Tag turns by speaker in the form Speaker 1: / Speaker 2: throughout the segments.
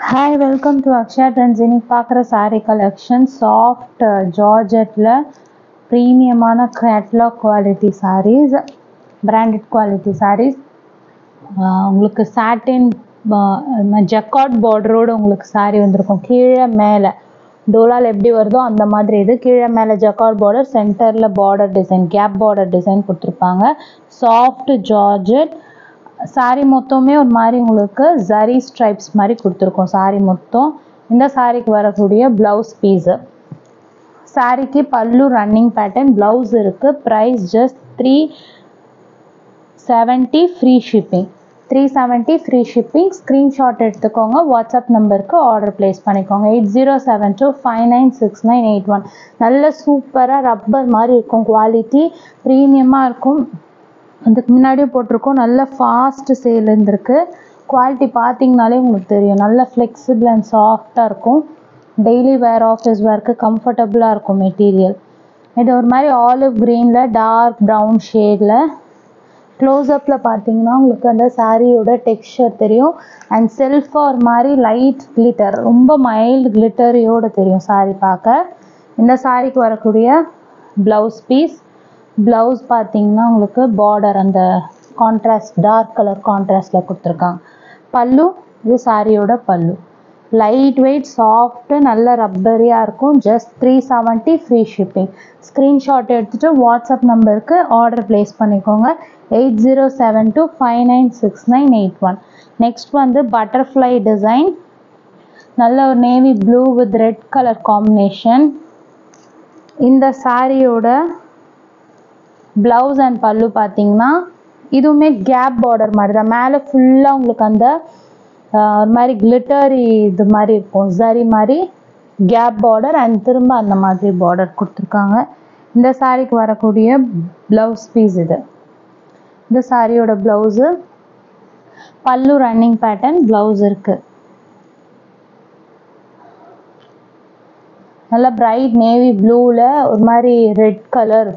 Speaker 1: Hi, welcome to Akshaya Trends. இன்னைக்கு பார்க்குற saree collection soft georgette premium catalog quality sarees, branded quality sarees. உங்களுக்கு satin jacquard border உங்களுக்கு saree வந்திருக்கும். கீழே மேலே டோலால் எப்படி வருதோ அந்த மாதிரி இது கீழே மேலே jacquard border, சென்டரில் border design, gap border design கொடுத்துருப்பாங்க. soft georgette சாரி மொத்தமே ஒரு மாதிரி உங்களுக்கு ஜரி ஸ்ட்ரைப்ஸ் மாதிரி கொடுத்துருக்கோம். சாரி மொத்தம் இந்த சாரிக்கு வரக்கூடிய ப்ளவுஸ் பீஸு. சாரிக்கு பல்லு ரன்னிங் பேட்டர்ன், ப்ளவுஸ் இருக்குது. Price just 370 free shipping. 370 free shipping. Screenshot எடுத்துக்கோங்க, வாட்ஸ்அப் நம்பருக்கு ஆர்டர் ப்ளேஸ் பண்ணிக்கோங்க. 8072596981. நல்ல சூப்பராக ரப்பர் மாதிரி இருக்கும், குவாலிட்டி ப்ரீமியமாக இருக்கும். அதுக்கு முன்னாடியே போட்டிருக்கோம். நல்ல ஃபாஸ்ட் சேல் இருந்திருக்கு. குவாலிட்டி பார்த்தீங்கனாலே உங்களுக்கு தெரியும், நல்ல ஃப்ளெக்சிபிள் அண்ட் சாஃப்டாக இருக்கும். டெய்லி வேர், ஆஃபீஸ் வேர்க்கு கம்ஃபர்டபுளாக இருக்கும் மெட்டீரியல். இது ஒரு மாதிரி ஆலிவ் க்ரீனில் டார்க் ப்ரௌன் ஷேடில். க்ளோஸ்அப்பில் பார்த்தீங்கன்னா உங்களுக்கு அந்த சாரியோட டெக்ஸ்சர் தெரியும். அண்ட் செல்ஃபாக ஒரு மாதிரி லைட் கிளிட்டர், ரொம்ப மைல்டு கிளிட்டரியோடு தெரியும் சாரி பார்க்க. இந்த சாரிக்கு வரக்கூடிய ப்ளவுஸ் பீஸ். ப்ளவுஸ் பார்த்தீங்கன்னா உங்களுக்கு பார்டர் அந்த கான்ட்ராஸ்ட் டார்க் கலர் கான்ட்ராஸ்டில் கொடுத்துருக்காங்க. பல்லு, இது சாரியோட பல்லு. லைட் வெயிட், சாஃப்ட்டு, நல்ல ரப்பரியாக இருக்கும். Just 370 free shipping. ஸ்க்ரீன்ஷாட் எடுத்துகிட்டு வாட்ஸ்அப் நம்பருக்கு ஆர்டர் ப்ளேஸ் பண்ணிக்கோங்க. 8072596981. நெக்ஸ்ட் வந்து பட்டர்ஃப்ளை டிசைன். நல்ல ஒரு navy blue with red colour combination. இந்த சாரியோட ப்ளவுஸ் அண்ட் பல்லு பார்த்தீங்கன்னா இதுவுமே கேப் பார்டர் மாதிரி தான். மேலே ஃபுல்லாக உங்களுக்கு அந்த ஒரு மாதிரி கிளிட்டரி இது மாதிரி இருக்கும், சரி மாதிரி கேப் பார்டர் அண்ட் திரும்ப அந்த மாதிரி பார்டர் கொடுத்துருக்காங்க. இந்த சாரிக்கு வரக்கூடிய ப்ளவுஸ் பீஸ் இது. இந்த சாரியோட ப்ளவுஸு, பல்லு ரன்னிங் பேட்டர்ன், ப்ளவுஸ் இருக்குது. நல்லா பிரைட் நேவி ப்ளூவில் ஒரு மாதிரி ரெட் கலர்,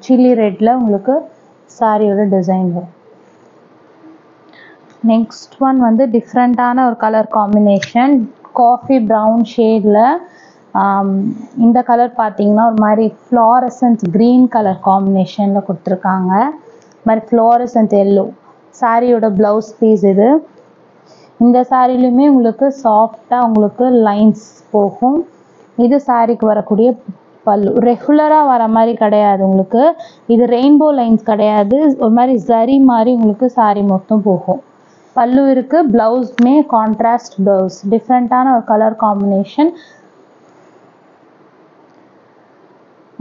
Speaker 1: சில்லி ரெட்டில் உங்களுக்கு சாரியோட டிசைன் வரும். நெக்ஸ்ட் ஒன் வந்து டிஃப்ரெண்ட்டான ஒரு கலர் காம்பினேஷன், காஃபி ப்ரௌன் ஷேடில். இந்த கலர் பார்த்தீங்கன்னா ஒரு மாதிரி ஃப்ளாரசன்ட் க்ரீன் கலர் காம்பினேஷனில் கொடுத்துருக்காங்க. மாதிரி ஃப்ளாரசன்ட் எல்லோ. சாரியோட ப்ளவுஸ் பீஸ் இது. இந்த சாரிலையுமே உங்களுக்கு சாஃப்டாக உங்களுக்கு லைன்ஸ் போகும். இது சாரிக்கு வரக்கூடிய பல்லு. ரெகுலராக வர மாதிரி கிடையாது உங்களுக்கு, இது ரெயின்போ லைன்ஸ் கிடையாது, ஒரு மாதிரி ஜரி மாதிரி உங்களுக்கு சாரி மொத்தம் போகும். பல்லு இருக்குது. ப்ளவுஸ்மே கான்ட்ராஸ்ட் ப்ளவுஸ், டிஃப்ரெண்ட்டான ஒரு கலர் காம்பினேஷன்.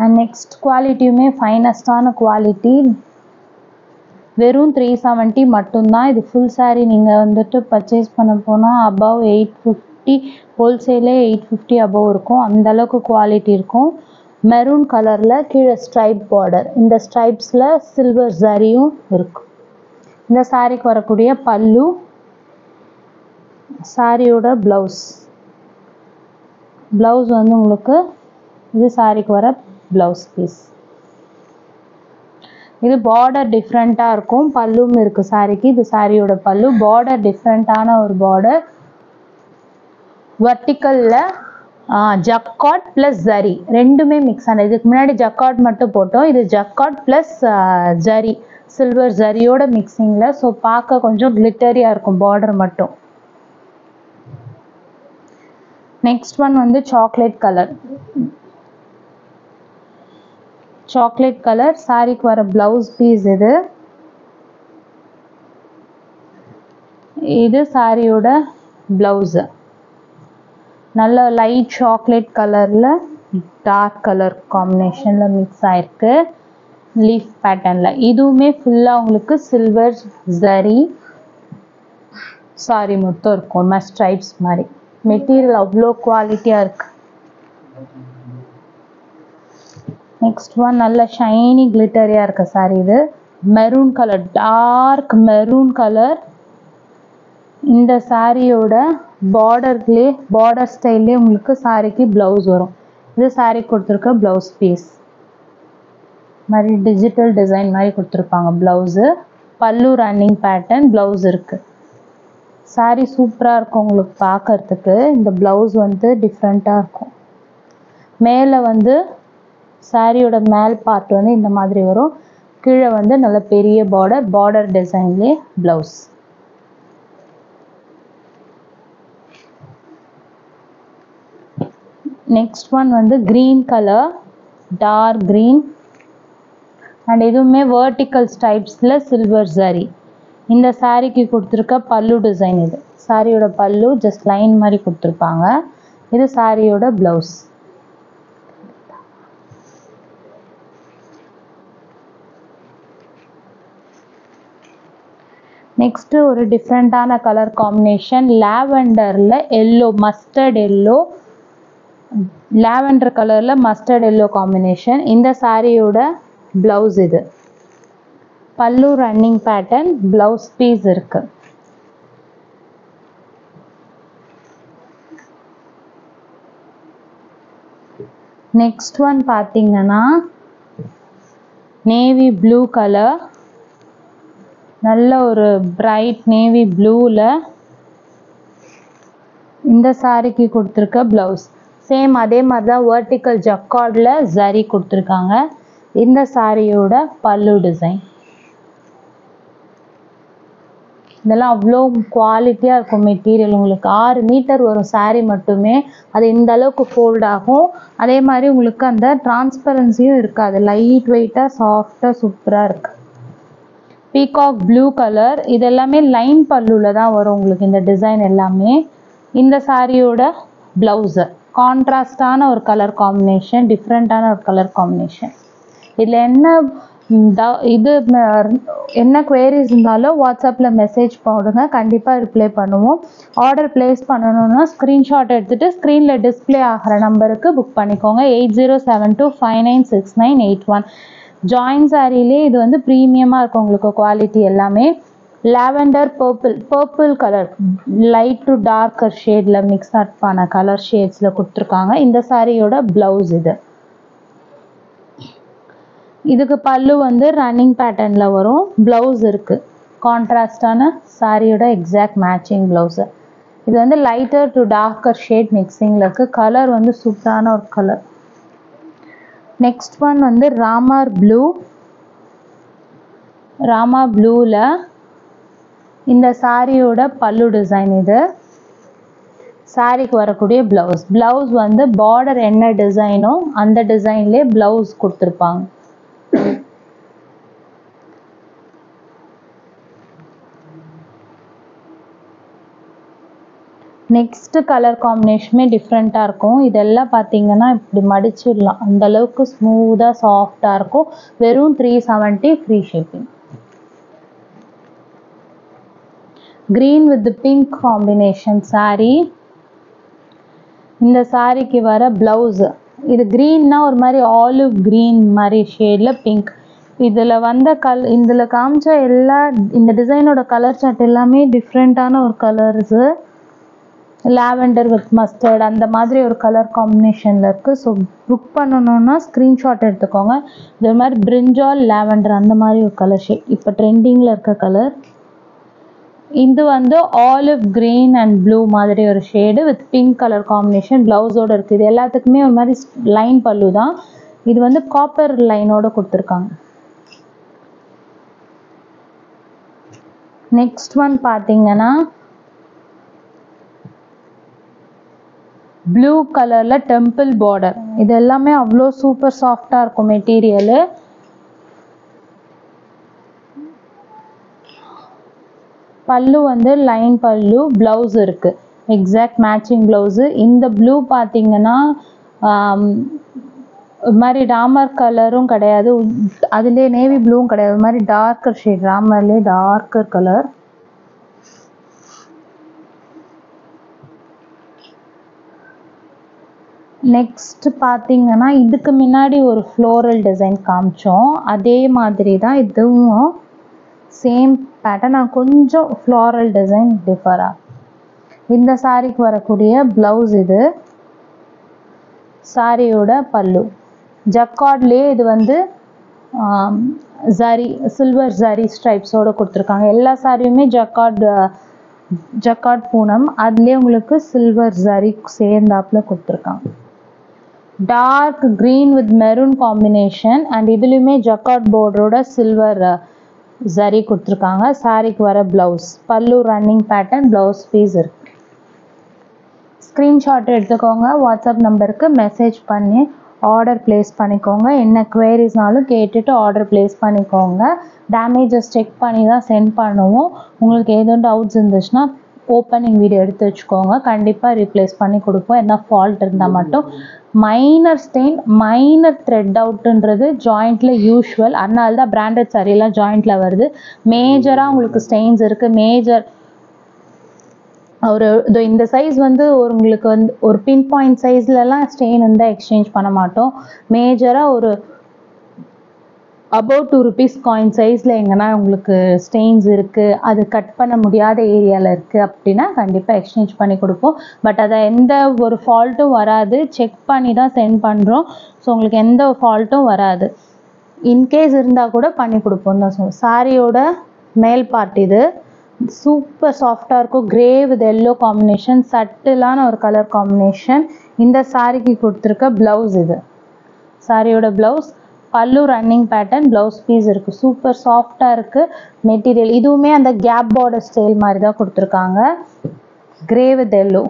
Speaker 1: அண்ட் நெக்ஸ்ட் குவாலிட்டியுமே ஃபைனஸ்டான குவாலிட்டி. வெறும் 370 மட்டும்தான். இது ஃபுல் சாரீ நீங்கள் வந்துட்டு பர்ச்சேஸ் பண்ண போனால் அபவ் 850, ஹோல்சேலே 850 அபவ் இருக்கும். அந்தளவுக்கு குவாலிட்டி இருக்கும். மெரூன் கலரில் கீழே ஸ்ட்ரைப் பார்டர், இந்த ஸ்ட்ரைப்ஸில் சில்வர் ஜரியும் இருக்கும். இந்த சாரிக்கு வரக்கூடிய பல்லு, சாரியோட ப்ளவுஸ். ப்ளவுஸ் வந்து உங்களுக்கு இது சாரிக்கு வர ப்ளவுஸ் பீஸ். இது பார்டர் டிஃப்ரெண்ட்டாக இருக்கும். பல்லும் இருக்குது சாரிக்கு. இது சாரியோட பல்லு. பார்டர் டிஃப்ரெண்ட்டான ஒரு பார்டர். வர்டிக்கலில் ஜக்கார்ட் ப்ளஸ் ஜரி ரெண்டுமே மிக்ஸ் ஆனது. இதுக்கு முன்னாடி ஜக்கார்ட் மட்டும் போட்டோம், இது ஜக்கார்ட் ப்ளஸ் ஜரி, சில்வர் ஜரியோட மிக்சிங்கில். ஸோ பார்க்க கொஞ்சம் கிளிட்டரியாக இருக்கும் பார்டர் மட்டும். நெக்ஸ்ட் ஒன் வந்து சாக்லேட் கலர். சாக்லேட் கலர் சாரிக்கு வர ப்ளவுஸ் பீஸ் இது. இது சாரியோட ப்ளவுஸு. நல்ல லைட் சாக்லேட் கலரில் டார்க் கலர் காம்பினேஷனில் மிக்ஸ் ஆகிருக்கு, லீஃப் பேட்டர்னில். இதுவுமே ஃபுல்லாக உங்களுக்கு சில்வர் ஜரி சாரி மொத்தம் இருக்கும், ஒரு மாதிரி ஸ்ட்ரைப்ஸ் மாதிரி. மெட்டீரியல் அவ்வளோ குவாலிட்டியாக இருக்குது. நெக்ஸ்ட் ஒன் நல்ல ஷைனி கிளிட்டரியாக இருக்க சாரி இது. Maroon colour, dark maroon colour. இந்த சாரியோட பார்டர்லேயே பார்டர் ஸ்டைல்லே உங்களுக்கு சாரிக்கு ப்ளவுஸ் வரும். இது சாரி கொடுத்துருக்க ப்ளவுஸ் பீஸ். மாதிரி டிஜிட்டல் டிசைன் மாதிரி கொடுத்துருப்பாங்க ப்ளவுஸு. பல்லு ரன்னிங் பேட்டர்ன், ப்ளவுஸ் இருக்குது. saree சூப்பரா இருக்கும் உங்களுக்கு பார்க்கிறதுக்கு. இந்த blouse வந்து டிஃபரெண்டா இருக்கும். மேலே வந்து சாரியோட மேல் பார்ட் வந்து இந்த மாதிரி வரும். கீழே வந்து நல்ல பெரிய பார்டர் டிசைன்லேயே ப்ளவுஸ். நெக்ஸ்ட் ஒன் வந்து green colour, dark green and இதுவுமே வேர்டிக்கல் ஸ்டைப்ஸில் சில்வர் சாரி. இந்த சாரிக்கு கொடுத்துருக்க பல்லு டிசைன் இது. சாரியோட பல்லு ஜஸ்ட் லைன் மாதிரி கொடுத்துருப்பாங்க. இது சாரியோட ப்ளவுஸ். நெக்ஸ்ட்டு ஒரு டிஃப்ரெண்ட்டான கலர் காம்பினேஷன், லாவெண்டரில் எல்லோ, மஸ்டர்ட் எல்லோ, லாவெண்டர் கலரில் மஸ்டர்ட் எல்லோ காம்பினேஷன். இந்த சாரியோட ப்ளவுஸ் இது. பல்லு ரன்னிங் பேட்டர்ன், ப்ளவுஸ் பீஸ் இருக்கு. நெக்ஸ்ட் ஒன் பார்த்தீங்கன்னா நேவி ப்ளூ கலர், நல்ல ஒரு பிரைட் நேவி ப்ளூவில் இந்த சாரிக்கு கொடுத்துருக்க ப்ளவுஸ். சேம் அதே மாதிரி தான் வேர்டிக்கல் ஜக்கார்டில் ஜரி கொடுத்துருக்காங்க. இந்த சாரியோட பல்லு டிசைன். இதெல்லாம் அவ்வளோ குவாலிட்டியாக இருக்கும் மெட்டீரியல். உங்களுக்கு 6 மீட்டர் வரும் சாரீ மட்டுமே. அது இந்த அளவுக்கு ஃபோல்ட் ஆகும். அதே மாதிரி உங்களுக்கு அந்த டிரான்ஸ்பரன்சியும் இருக்காது. லைட் வெயிட்டாக சாஃப்டாக சூப்பராக இருக்குது. பீகாக் ப்ளூ கலர், இது எல்லாமே லைன் பல்லுவில் தான் வரும் உங்களுக்கு இந்த டிசைன் எல்லாமே. இந்த சாரியோட ப்ளவுஸு கான்ட்ராஸ்டான ஒரு கலர் காம்பினேஷன், டிஃப்ரெண்ட்டான ஒரு கலர் காம்பினேஷன். இதில் என்ன குவேரிஸ் இருந்தாலும் வாட்ஸ்அப்பில் மெசேஜ் போடுங்க, கண்டிப்பாக ரிப்ளை பண்ணுவோம். ஆர்டர் ப்ளேஸ் பண்ணணுன்னா ஸ்க்ரீன்ஷாட் எடுத்துகிட்டு ஸ்க்ரீனில் டிஸ்பிளே ஆகிற நம்பருக்கு புக் பண்ணிக்கோங்க. 8072596981. ஜாயின் சாரிலே இது வந்து ப்ரீமியமாக இருக்கும் உங்களுக்கு குவாலிட்டி எல்லாமே. Lavender purple colour, light to darker ஷேடில் மிக்ஸ் ஆன கலர் ஷேட்ஸில் கொடுத்துருக்காங்க. இந்த சாரியோட ப்ளவுஸ் இது. இதுக்கு பல்லு வந்து ரன்னிங் பேட்டர்னில் வரும். ப்ளவுஸ் இருக்குது கான்ட்ராஸ்டான சாரியோட எக்ஸாக்ட் மேட்சிங் ப்ளவுஸு. இது வந்து லைட்டர் டு டார்க்கர் ஷேட் மிக்சிங்கில் இருக்குது. கலர் வந்து சூப்பரான ஒரு கலர். நெக்ஸ்ட் ஒன் வந்து ராமர் ப்ளூ. ராமா ப்ளூவில் இந்த சாரியோட பல்லு டிசைன் இது. சாரிக்கு வரக்கூடிய ப்ளவுஸ். ப்ளவுஸ் வந்து பார்டர் என்ன டிசைனோ அந்த டிசைன்லேயே ப்ளவுஸ் கொடுத்துருப்பாங்க. நெக்ஸ்ட்டு கலர் காம்பினேஷனுமே டிஃப்ரெண்ட்டாக இருக்கும். இதெல்லாம் பார்த்தீங்கன்னா இப்படி மடிச்சிடலாம், அந்தளவுக்கு ஸ்மூத்தாக சாஃப்டாக இருக்கும். வெறும் 370 free shipping. Green with pink combination sari. இந்த சாரிக்கு வர ப்ளவுஸு இது க்ரீன்னா ஒரு மாதிரி ஆலிவ் க்ரீன் மாதிரி ஷேடில் பிங்க். இதில் வந்த இதில் காமிச்ச இந்த டிசைனோட கலர் சார்ட் எல்லாமே டிஃப்ரெண்ட்டான ஒரு கலர்ஸு. லாவெண்டர் வித் மஸ்டர்ட் அந்த மாதிரி ஒரு கலர் காம்பினேஷனில் இருக்குது. ஸோ புக் பண்ணணுன்னா ஸ்க்ரீன்ஷாட் எடுத்துக்கோங்க. இது மாதிரி பிரிஞ்சால் லாவெண்டர் அந்த மாதிரி ஒரு கலர் ஷேட் இப்போ ட்ரெண்டிங்கில் இருக்க கலர். இது வந்து ஆலிவ் க்ரீன் அண்ட் ப்ளூ மாதிரி ஒரு shade with pink colour combination ப்ளவுஸோடு இருக்குது. இது எல்லாத்துக்குமே ஒரு மாதிரி லைன் பல்லு தான். இது வந்து காப்பர் லைனோடு கொடுத்துருக்காங்க. நெக்ஸ்ட் ஒன் பார்த்தீங்கன்னா ப்ளூ கலரில் டெம்பிள் பார்டர். இது எல்லாமே அவ்வளோ சூப்பர் சாஃப்டாக இருக்கும் மெட்டீரியலு. பல்லு வந்து லைன் பல்லு, ப்ளவுஸ் இருக்குது எக்ஸாக்ட் மேட்சிங் ப்ளவுஸு. இந்த ப்ளூ பார்த்தீங்கன்னா ஒரு மாதிரி ராமர் கலரும் கிடையாது, அதுலேயே நேவி ப்ளூவும் கிடையாது, ஒரு மாதிரி டார்க்கர் ஷேட், ராமர்லேயே டார்க்கர் கலர். நெக்ஸ்ட் பார்த்தீங்கன்னா இதுக்கு முன்னாடி ஒரு ஃப்ளோரல் டிசைன் காமிச்சோம், அதே மாதிரி தான் இதுவும் சேம் பேட்டர்ன். நான் கொஞ்சம் ஃப்ளோரல் டிசைன் டிஃபராக. இந்த சாரிக்கு வரக்கூடிய ப்ளவுஸ் இது. சாரியோட பல்லு ஜக்கார்ட்லேயே இது வந்து ஜரி சில்வர் ஜரி ஸ்ட்ரைப்ஸோடு கொடுத்துருக்காங்க. எல்லா சாரியுமே ஜக்கார்ட் ஜக்கார்ட் பூனம், அதுலேயே உங்களுக்கு சில்வர் ஜரி சேர்ந்தாப்புல கொடுத்துருக்காங்க. Dark green with maroon combination and இதுலேயுமே ஜக்கார்ட் போர்டரோட சில்வர் ஜரி கொடுத்துருக்காங்க. சாரிக்கு வர blouse, pallu running pattern, blouse piece இருக்கு. ஸ்க்ரீன்ஷாட் எடுத்துக்கோங்க, வாட்ஸ்அப் நம்பருக்கு மெசேஜ் பண்ணி ஆர்டர் ப்ளேஸ் பண்ணிக்கோங்க. என்ன குவேரிஸ்னாலும் கேட்டுட்டு ஆர்டர் ப்ளேஸ் பண்ணிக்கோங்க. டேமேஜஸ் செக் பண்ணி தான் சென்ட் பண்ணுவோம். உங்களுக்கு எதுவும் டவுட்ஸ் இருந்துச்சுன்னா ஓப்பனிங் வீடியோ எடுத்து வச்சுக்கோங்க, கண்டிப்பாக ரீப்ளேஸ் பண்ணி கொடுப்போம். என்ன ஃபால்ட் இருந்தால் மட்டும். மைனர் ஸ்டெயின், மைனர் த்ரெட் அவுட்டுன்றது ஜாயிண்ட்டில் யூஷுவல், அதனால தான் பிராண்டட் சாரீலாம் ஜாயிண்ட்டில் வருது. மேஜராக உங்களுக்கு ஸ்டெயின்ஸ் இருக்குது. மேஜர் இந்த சைஸ் வந்து உங்களுக்கு வந்து ஒரு பின் பாயிண்ட் சைஸ்லலாம் ஸ்டெயின் இருந்தால் எக்ஸ்சேஞ்ச் பண்ண மாட்டோம். மேஜராக ஒரு அபவுட் 2 rupees காயின் சைஸில் எங்கன்னா உங்களுக்கு ஸ்டெயின்ஸ் இருக்குது, அது கட் பண்ண முடியாத ஏரியாவில் இருக்குது அப்படின்னா கண்டிப்பாக எக்ஸ்சேஞ்ச் பண்ணி கொடுப்போம். பட் அதை எந்த ஒரு ஃபால்ட்டும் வராது, செக் பண்ணி தான் சென்ட் பண்ணுறோம். ஸோ உங்களுக்கு எந்த ஃபால்ட்டும் வராது. இன்கேஸ் இருந்தால் கூட பண்ணி கொடுப்போம் தான் சொல்லுவோம். சாரியோட மேல் பார்ட் இது சூப்பர் சாஃப்டாக இருக்கும். கிரே வித் எல்லோ காம்பினேஷன், சட்டிலான ஒரு கலர் காம்பினேஷன். இந்த சாரிக்கு கொடுத்துருக்க ப்ளவுஸ் இது. சாரியோட blouse, pallu running pattern, blouse piece இருக்குது. சூப்பர் சாஃப்டாக இருக்குது மெட்டீரியல். இதுவுமே அந்த கேப் பார்டர் ஸ்டைல் மாதிரி தான் கொடுத்துருக்காங்க. Grey with yellow.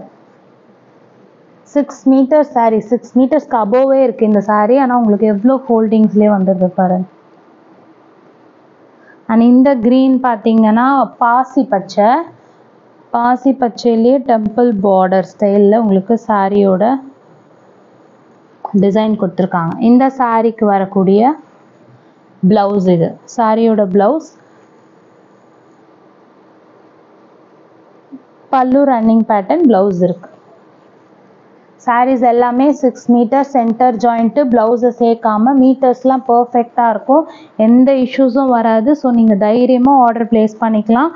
Speaker 1: 6 metre sari, 6 மீட்டர்ஸ்க்கு அபோவே இருக்குது இந்த சாரீ. ஆனால் உங்களுக்கு எவ்வளோ ஃபோல்டிங்ஸ்லேயே வந்துடுது பாருங்க. அண்ட் இந்த க்ரீன் பார்த்தீங்கன்னா பாசி பச்சை, பாசி பச்சையிலேயே டெம்பிள் பார்டர் ஸ்டைலில் உங்களுக்கு சாரியோட டிசைன் கொடுத்துருக்காங்க. இந்த சாரிக்கு வரக்கூடிய ப்ளவுஸ் இது. சாரியோட blouse, pallu running pattern, blouse இருக்குது. சாரீஸ் எல்லாமே 6 மீட்டர் சென்டர் ஜாயிண்ட்டு, ப்ளவுஸை சேர்க்காம மீட்டர்ஸ்லாம் பர்ஃபெக்டாக இருக்கும், எந்த இஷ்யூஸும் வராது. ஸோ நீங்கள் தைரியமாக ஆர்டர் ப்ளேஸ் பண்ணிக்கலாம்.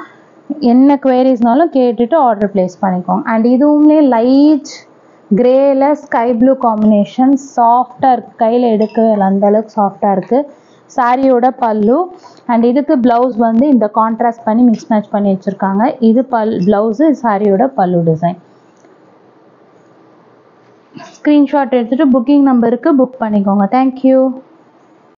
Speaker 1: என்ன குவேரிஸ்னாலும் கேட்டுட்டு ஆர்டர் ப்ளேஸ் பண்ணிக்கோங்க. அண்ட் இதுவுமே லைட் கிரேல ஸ்கை ப்ளூ காம்பினேஷன், சாஃப்டாக இருக்குது, கையில் எடுக்கவே இல்லை, அந்தளவுக்கு சாஃப்டாக இருக்குது. சாரியோட பல்லு அண்ட் இதுக்கு ப்ளவுஸ் வந்து இந்த கான்ட்ராஸ்ட் பண்ணி மிக்ஸ் மேட்ச் பண்ணி வச்சுருக்காங்க. இது ப்ளவுஸு, சாரியோட பல்லு டிசைன். ஸ்க்ரீன்ஷாட் எடுத்துகிட்டு புக்கிங் நம்பருக்கு புக் பண்ணிக்கோங்க. தேங்க்யூ.